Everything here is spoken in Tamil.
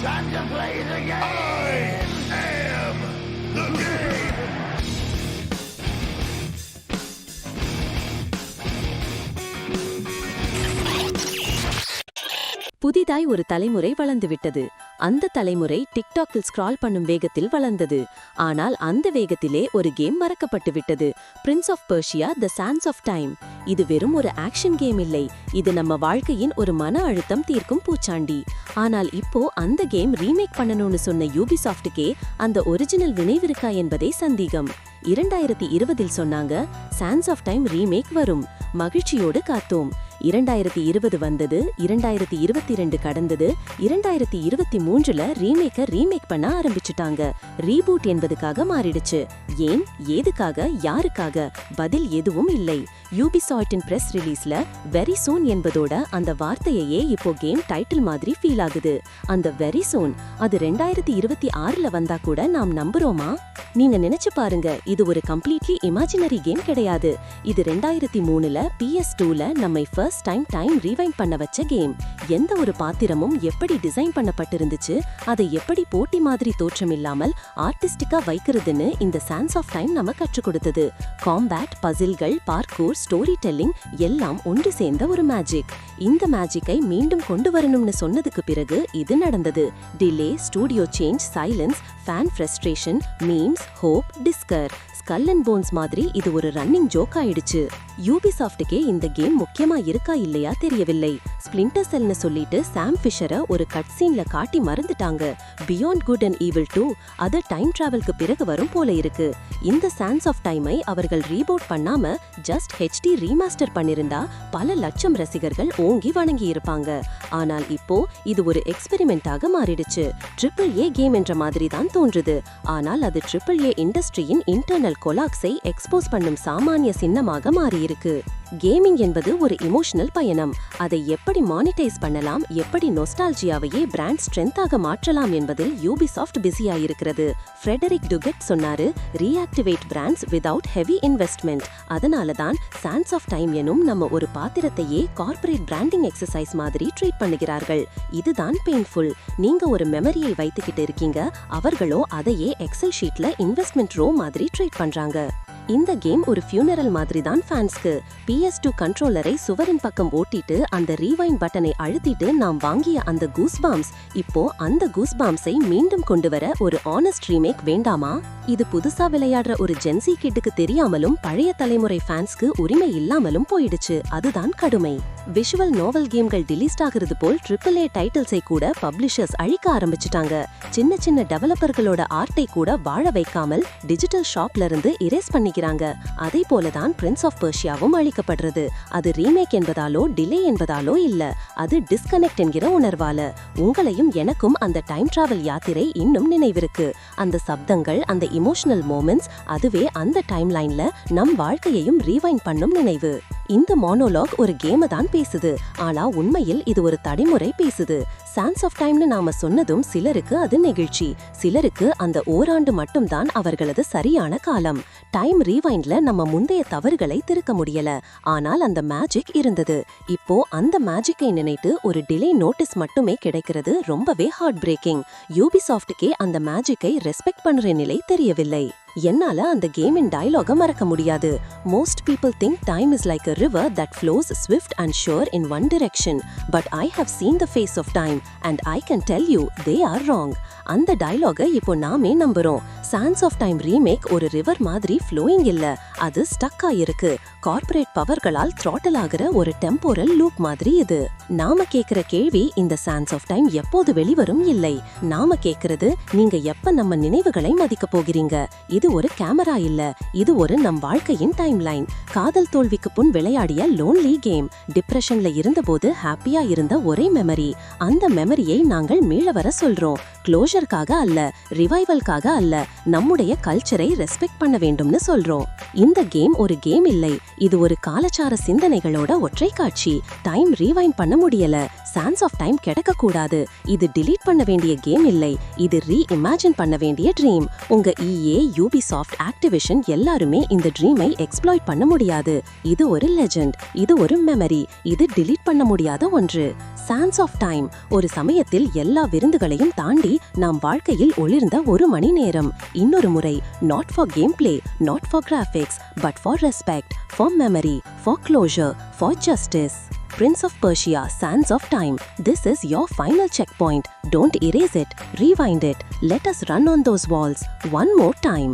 Time to play the game! I am the game! புதிதாய் ஒரு தலைமுறை வளர்ந்துவிட்டது. அந்த தலைமுறை டிக்டாக்கில் ஸ்க்ரால் பண்ணும் வேகத்தில் வளர்ந்தது. ஆனால் அந்த வேகத்திலே ஒரு கேம் மறக்கப்பட்டு விட்டது. Prince of Persia the sands of time. இது வெறும் ஒரு ஆக்ஷன் கேம் இல்லை. இது நம்ம வாழ்க்கையின் ஒரு மன அழுத்தம் தீர்க்கும் பூச்சாண்டி. ஆனால் இப்போ அந்த கேம் ரீமேக் பண்ணணும்னு சொன்ன யூபிசாஃப்ட்டுக்கே அந்த ஒரிஜினல் நினைவிருக்கா என்பதே சந்தேகம். 2020 சொன்னாங்க சாண்ட்ஸ் ஆஃப் டைம் ரீமேக் வரும். மகிழ்ச்சியோடு காத்தோம். 2020 வந்தது, 2022 கடந்தது, 2023ல ரீமேக் பண்ண ஆரம்பிச்சுட்டாங்க. ரீபூட் என்பதுக்காக மாறிடுச்சு. ஏன், ஏதுக்காக, யாருக்காக? பதில் எதுவும் இல்லை. யூபிசாஃப்ட்டின் பிரஸ் ரிலீஸ்ல வெரி சூன் என்பதோட அந்த வார்த்தையே இப்போ கேம் டைட்டில் மாதிரி ஃபீல் ஆகுது. அந்த வெரி சூன் அது 2026ல வந்தா கூட நாம் நம்புறோமா? நீங்க நினைச்சு பாருங்க, இது ஒரு கம்ப்ளீட்லி இமேஜினரி கேம் கிடையாது. இது 2003ல PS2ல நம்மை ஃபர்ஸ்ட் டைம் ரீவைண்ட் பண்ண வச்ச கேம். எந்த ஒரு பாத்திரமும் எப்படி டிசைன் பண்ணப்பட்டிருந்துச்சு, அதை எப்படி போட்டி மாதிரி தோற்றம் இல்லாமல் ஆர்டிஸ்டிக்கா வைக்கிறதுன்னு இந்த சாண்ட்ஸ் ஆஃப் டைம் நம்ம கற்றுக் கொடுத்தது. காம்பேட், பசில்கள், பார்க்கூர், ஸ்டோரி டெல்லிங் எல்லாம் ஒன்று சேர்ந்த ஒரு மேஜிக். இந்த மேஜிக்கை மீண்டும் கொண்டு வரணும்னு சொன்னதுக்கு பிறகு இது நடந்தது. Delay, studio change, silence, fan frustration, memes, hope, டிஸ்கர், ஸ்கல் அண்ட் போன்ஸ் மாதிரி இது ஒரு ரன்னிங் ஜோக் ஆயிடுச்சு. யூபிசாஃப்ட்டுக்கே இந்த கேம் முக்கியமா இருக்கா இல்லையா தெரியவில்லை. ஸ்பிளிண்டர் செல்னு சொல்லிட்டு சாம் ஃபிஷரை ஒரு கட் சீன்ல காட்டி மறந்துட்டாங்க. பியாண்ட் குட் அண்ட் ஈவில் 2 அது டைம் டிராவலுக்கு பிறகு வரும் போல இருக்கு. இந்த சாண்ட்ஸ் ஆஃப் டைமை அவர்கள் ரீபோட் பண்ணாம ஜஸ்ட் HD ரீமாஸ்டர் பண்ணிருந்தா பல லட்சம் ரசிகர்கள் ஓங்கி வணங்கி இருப்பாங்க. ஆனால் இப்போ இது ஒரு எக்ஸ்பெரிமெண்டாக மாறிடுச்சு. AAA கேம் என்ற மாதிரி தான் தோன்றுது. ஆனால் அது AAA இண்டஸ்ட்ரியின் இன்டர்னல் கொலாக்ஸை எக்ஸ்போஸ் பண்ணும் சாமானிய சின்னமாக மாறியிருக்கு. கேமிங் என்பது ஒரு இமோஷனல் பயணம். அதை எப்படி மானிட்டைஸ் பண்ணலாம், எப்படி நொஸ்டால்ஜியாவையே பிராண்ட் ஸ்ட்ரென்த்தாக மாற்றலாம் என்பதில் யூபிசாஃப்ட் பிஸியா இருக்கிறது. ஃப்ரெடரிக் டுகெட் சொன்னாரு, reactivate brands without heavy investment. அதனால தான் சாண்ட்ஸ் ஆஃப் டைம் எனும் நம்ம ஒரு பாத்திரத்தையே கார்ப்பரேட் பிராண்டிங் எக்ஸசைஸ் மாதிரி ட்ரீட் பண்ணுகிறார்கள். இதுதான் பெயின்ஃபுல். நீங்க ஒரு மெமரியை வைத்துக்கிட்டு இருக்கீங்க, அவர்களோ அதையே எக்ஸல் ஷீட்ல இன்வெஸ்ட்மெண்ட் ரோ மாதிரி ட்ரீட் பண்றாங்க. இந்த கேம் ஒரு ஃபியூனரல் மாதிரி தான் ஃபேன்ஸ்க்கு. PS2 கண்ட்ரோலரை சுவரின் பக்கம் ஓட்டிட்டு அந்த ரீவைண்ட் பட்டனை அழுத்திட்டு நாம் வாங்கிய அந்த கூஸ்பாம்ஸ், இப்போ அந்த கூஸ்பாம்ஸை மீண்டும் கொண்டு வர ஒரு ஆனஸ்ட் ரீமேக் வேண்டாமா? இது புதுசா விளையாடுற ஒரு ஜென்சி கிட்டுக்கு தெரியாமலும் பழைய தலைமுறை ஃபேன்ஸ்க்கு உரிமை இல்லாமலும் போயிடுச்சு. அதுதான் கடுமை. விஷுவல் நாவல் கேம்கள் டிலீஸ்ட் ஆகிறது போல் AAA டைட்டில்ஸை கூட பப்ளிஷர்ஸ் அழிக்க ஆரம்பிச்சுட்டாங்க. சின்ன சின்ன டெவலப்பர்களோட ஆர்ட்டை கூட வாழ வைக்காமல் டிஜிட்டல் ஷாப்ல இருந்து இரேஸ் பண்ணிக்கிறாங்க. அதே போலதான் பிரின்ஸ் ஆஃப் பெர்ஷியாவும் அழிக்கப்படுறது. அது ரீமேக் என்பதாலோ டிலே என்பதாலோ இல்ல, அது டிஸ்கனெக்ட் என்கிற உணர்வால. உங்களையும் எனக்கும் அந்த டைம் டிராவல் யாத்திரை இன்னும் நினைவிருக்கு. அந்த சப்தங்கள், அந்த இமோஷனல் மோமெண்ட்ஸ், அதுவே அந்த டைம் லைன்ல நம் வாழ்க்கையையும் ரீவைண்ட் பண்ணும் நினைவு. இந்த மோனோலாக் ஒரு கேம தான் பேசுது, ஆனா உண்மையில் இது ஒரு தடைமுறை பேசுது. சாண்ட்ஸ் ஆஃப் டைம்னு நாம சொன்னதும் சிலருக்கு அது நெகிழ்ச்சி, சிலருக்கு அந்த ஓராண்டு மட்டும்தான் அவர்களது சரியான காலம். டைம் ரீவைண்ட்ல நம்ம முந்தைய தவறுகளை திருக்க முடியல, ஆனால் அந்த மேஜிக் இருந்தது. இப்போ அந்த மேஜிக்கை நினைத்து ஒரு டிலே நோட்டீஸ் மட்டுமே கிடைக்கிறது ரொம்பவே ஹார்ட் பிரேக்கிங். யூபிசாஃப்ட்டுக்கே அந்த மேஜிக்கை ரெஸ்பெக்ட் பண்ற நிலை தெரியவில்லை. என்னால அந்த கேமின் டயலாக மறக்க முடியாது. Most people think time is like a river that flows swift and sure in one direction, but I have seen the face of time and I can tell you they are wrong. அந்த டயலாக இப்போ நாமே நம்புறோம். சாண்ட்ஸ் ஆஃப் டைம் ரீமேக் ஒரு ரிவர் மாதிரி ஃப்ளோயிங் இல்ல, அது ஸ்டக் ஆயிருக்கு. கார்ப்பரேட் பவர்களால் த்ராட்டல் ஆகிற ஒரு டெம்போரல் லூப் மாதிரி இது. நாம கேக்குற கேள்வி இந்த சாண்ட்ஸ் ஆஃப் டைம் எப்போது வெளிவரும் இல்லை. நாம கேக்குறது, நீங்க எப்ப நம்ம நினைவுகளை மதிக்க போகிறீங்க? இது ஒரு கேமரா இல்ல, இது ஒரு நம் வாழ்க்கையின் டைம் லைன். காதல் தோல்விக்கு புன் விளையாடிய லோன்லி கேம், டிப்ரெஷன்ல இருந்தபோது ஹாப்பியா இருந்த ஒரே மெமரி. அந்த மெமரியை நாங்கள் மீள வர சொல்றோம். க்ளோஷருக்காக அல்ல, ரிவைவல்காக அல்ல, நம்முடைய கல்ச்சரை ரெஸ்பெக்ட் பண்ண வேண்டும்னு சொல்றோம். இந்த கேம் ஒரு கேம் இல்லை, இது ஒரு காலச்சார சிந்தனைகளோட ஒற்றை காட்சி. டைம் ரீவைண்ட் பண்ண முடியல, சாண்ட்ஸ் ஆஃப் டைம் கிடைக்க கூடாது. இது டிலீட் பண்ண வேண்டிய கேம் இல்லை, இது ரீஇமேஜின் பண்ண வேண்டிய ட்ரீம். உங்க EA, யூபிசாஃப்ட், ஆக்டிவிஷன் எல்லாருமே இந்த ட்ரீமை எக்ஸ்ப்ளாய்ட் பண்ண முடியாது. இது ஒரு லெஜெண்ட், இது ஒரு மெமரி, இது டிலீட் பண்ண முடியாத ஒன்று. சான்ஸ் ஆஃப் டைம் ஒரு சமயத்தில் எல்லா விருந்துகளையும் தாண்டி நாம் வாழ்க்கையில் ஒளிர்ந்த ஒரு மணி நேரம். இன்னொரு முறை, not for game play, not for graphics, but for respect, for memory, for closure, for justice. Prince of Persia, Sands of Time. This is your final checkpoint. Don't erase it. Rewind it. Let us run on those walls one more time.